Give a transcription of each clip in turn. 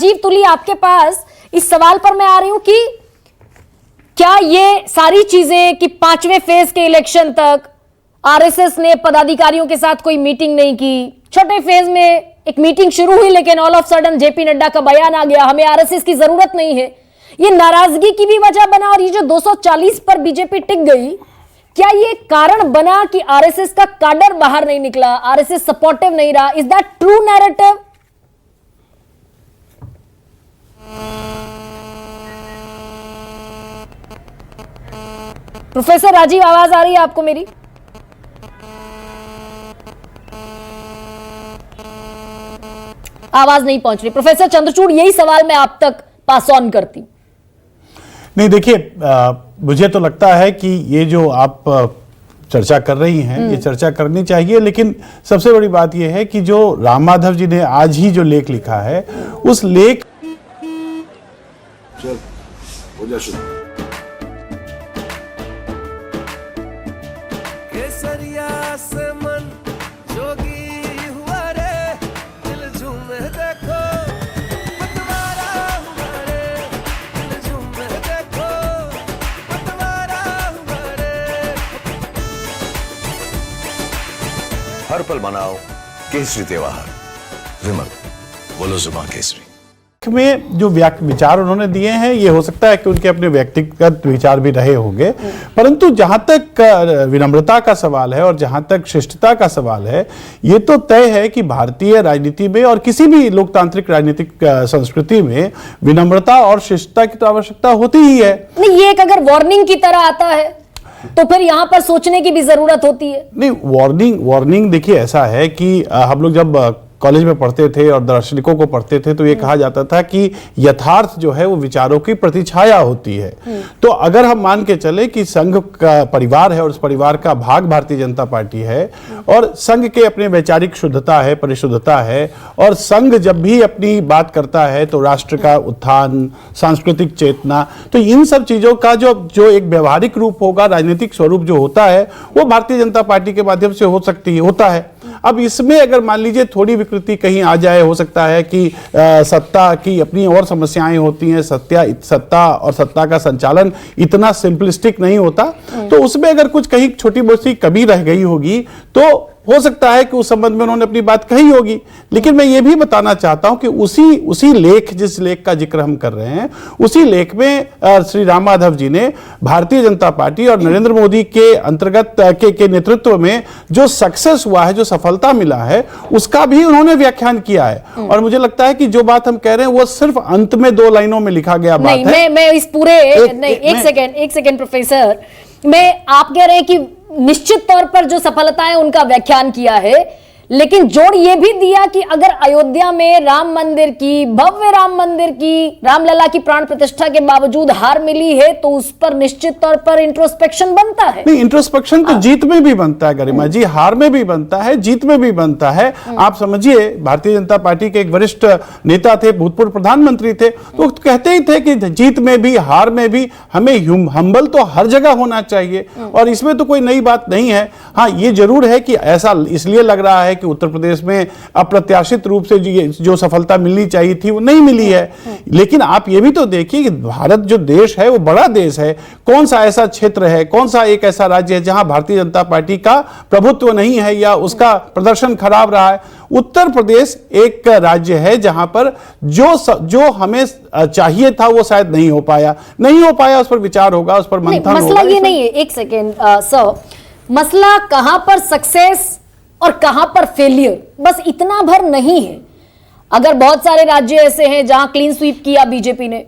राजीव तुली, आपके पास इस सवाल पर मैं आ रही हूं कि क्या ये सारी चीजें कि 5वें फेज के इलेक्शन तक आरएसएस ने पदाधिकारियों के साथ कोई मीटिंग नहीं की, छठे फेज में एक मीटिंग शुरू हुई लेकिन all of sudden JP Nadda का बयान आ गया, हमें आरएसएस की जरूरत नहीं है, ये नाराजगी की भी वजह बना और ये जो 240 पर बीजेपी टिक गई, क्या ये कारण बना कि आरएसएस का काडर बाहर नहीं निकला, आरएसएस सपोर्टिव नहीं रहा? Is that true narrative? Professor Rajiv, आवाज आ रही है आपको मेरी? आवाज नहीं पहुंच रही। प्रोफेसर चंद्रचूड़, यही सवाल मैं आप तक पास ऑन करती। नहीं, देखिए, मुझे तो लगता है कि ये जो आप चर्चा कर रही हैं, ये चर्चा करनी चाहिए, लेकिन सबसे बड़ी बात यह है कि जो राम माधव जी ने आज ही जो लेख लिखा है, उस लेख चल हो जा शुरू। केसरिया से मन जोगी हुआ रे, दिल झूमे देखो पतवारा हुआ रे, दिल झूमे देखो पतवारा हुआ रे। हर पल मनाओ केसरी त्योहार। विमल, बोलो जुबान केसरी। में जो विचार उन्होंने दिए हैं, ये हो सकता है कि उनके अपने व्यक्तिगत विचार भी रहे होंगे, परंतु जहां तक विनम्रता का सवाल है और जहां तक शिष्टता का सवाल है, ये तो तय है कि भारतीय राजनीति में और किसी भी लोकतांत्रिक राजनीतिक संस्कृति में विनम्रता और शिष्टता की तो आवश्यकता होती ही है। नहीं, ये एक अगर वार्निंग की तरह आता है तो फिर यहां पर सोचने की भी जरूरत होती है। नहीं, वार्निंग देखिए, ऐसा है कि हम लोग जब कॉलेज में पढ़ते थे और दार्शनिकों को पढ़ते थे तो ये कहा जाता था कि यथार्थ जो है वो विचारों की प्रतिछाया होती है। तो अगर हम मान के चले कि संघ का परिवार है और उस परिवार का भाग भारतीय जनता पार्टी है और संघ के अपने वैचारिक शुद्धता है, परिशुद्धता है, और संघ जब भी अपनी बात करता है तो राष्ट्र का उत्थान, सांस्कृतिक चेतना, तो इन सब चीजों का जो एक व्यवहारिक रूप होगा, राजनीतिक स्वरूप जो होता है, वो भारतीय जनता पार्टी के माध्यम से होता है। अब इसमें अगर मान लीजिए थोड़ी विकृति कहीं आ जाए, हो सकता है कि सत्ता की अपनी और समस्याएं होती हैं, सत्ता और सत्ता का संचालन इतना सिंपलिस्टिक नहीं होता, तो उसमें अगर कुछ कहीं छोटी मोटी कमी रह गई होगी तो हो सकता है कि उस संबंध में उन्होंने अपनी बात कही होगी। लेकिन मैं ये भी बताना चाहता हूं कि उसी लेख, जिस लेख का जिक्र हम कर रहे हैं, उसी लेख में श्री राम माधव जी ने भारतीय जनता पार्टी और नरेंद्र मोदी के अंतर्गत के नेतृत्व में जो सक्सेस हुआ है, जो सफलता मिला है, उसका भी उन्होंने व्याख्यान किया है। और मुझे लगता है कि जो बात हम कह रहे हैं वो सिर्फ अंत में 2 लाइनों में लिखा गया बात है। मैं इस पूरे एक सेकेंड प्रोफेसर, आप कह रहे हैं कि निश्चित तौर पर जो सफलताएं उनका व्याख्यान किया है, लेकिन जोड़ यह भी दिया कि अगर अयोध्या में राम मंदिर की, भव्य राम मंदिर की, रामलला की प्राण प्रतिष्ठा के बावजूद हार मिली है तो उस पर निश्चित तौर पर इंट्रोस्पेक्शन बनता है। नहीं, इंट्रोस्पेक्शन तो जीत में भी बनता है गरिमा जी, हार में भी बनता है, जीत में भी बनता है। आप समझिए, भारतीय जनता पार्टी के एक वरिष्ठ नेता थे, भूतपूर्व प्रधानमंत्री थे, तो कहते ही थे कि जीत में भी हार में भी हमें हम्बल तो हर जगह होना चाहिए, और इसमें तो कोई नई बात नहीं है। हाँ, ये जरूर है कि ऐसा इसलिए लग रहा है कि उत्तर प्रदेश में अप्रत्याशित रूप से जो सफलता मिलनी चाहिए थी वो नहीं मिली है। लेकिन आप ये भी तो देखिए कि भारत जो देश है वो बड़ा देश है। कौन सा ऐसा क्षेत्र है, कौन सा एक ऐसा राज्य है जहां भारतीय जनता पार्टी का प्रभुत्व नहीं है या उसका प्रदर्शन खराब रहा है? उत्तर प्रदेश एक राज्य है जहां पर जो हमें चाहिए था वो शायद नहीं हो पाया। उस पर विचार होगा, उस पर मंथन होगा। मसला ये नहीं है, एक सेकेंड सर, मसला कहां पर सक्सेस और कहां पर फेलियर, बस इतना भर नहीं है। अगर बहुत सारे राज्य ऐसे हैं जहां क्लीन स्वीप किया बीजेपी ने,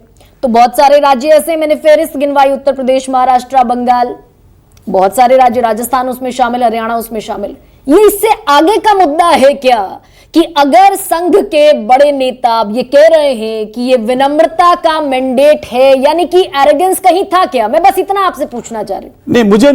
तो बहुत सारे राज्य ऐसे, मैंने फेरिस्त गिनवाई, उत्तर प्रदेश, महाराष्ट्र, बंगाल, बहुत सारे राज्य, राजस्थान उसमें शामिल, हरियाणा उसमें शामिल। ये इससे आगे का मुद्दा है क्या कि अगर संघ के बड़े नेता ये कह रहे हैं कि ये विनम्रता का मैंडेट है, यानी कि एरोगेंस कहीं था क्या? मैं बस इतना आपसे पूछना चाह रही हूं। नहीं, मुझे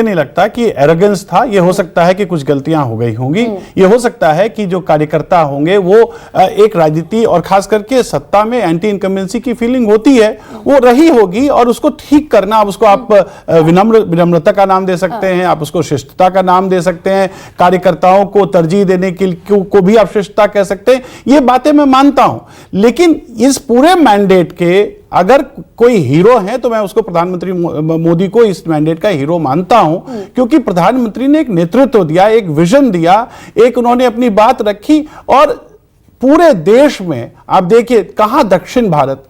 नहीं लगता कि एरोगेंस था। ये हो सकता है कि कुछ गलतियां हो गई होंगी, ये हो सकता है कि जो कार्यकर्ता होंगे वो एक राजनीति और खास करके सत्ता में एंटी इनकम्बेंसी की फीलिंग होती है, वो रही होगी, और उसको ठीक करना, अब उसको आप विनम्रता का नाम दे सकते हैं, आप उसको शिष्टता का नाम दे सकते हैं, कार्यकर्ताओं को तरजीह देने के को भी आप श्रेष्ठता कह सकते हैं, ये बातें मैं मानता हूं। लेकिन इस पूरे मैंडेट के अगर कोई हीरो है तो मैं उसको प्रधानमंत्री मोदी को इस मैंडेट का हीरो मानता हूं, क्योंकि प्रधानमंत्री ने एक नेतृत्व दिया, एक विजन दिया, एक उन्होंने अपनी बात रखी। और पूरे देश में आप देखिए कहां दक्षिण भारत,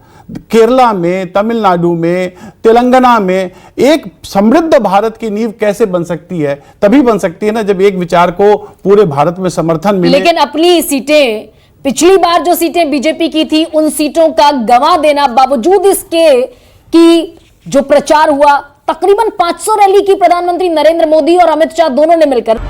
केरला में, तमिलनाडु में, तेलंगाना में एक समृद्ध भारत की नींव कैसे बन सकती है? तभी बन सकती है ना जब एक विचार को पूरे भारत में समर्थन मिले। लेकिन अपनी सीटें, पिछली बार जो सीटें बीजेपी की थी उन सीटों का गंवा देना, बावजूद इसके कि जो प्रचार हुआ, तकरीबन 500 रैली की प्रधानमंत्री नरेंद्र मोदी और अमित शाह दोनों ने मिलकर।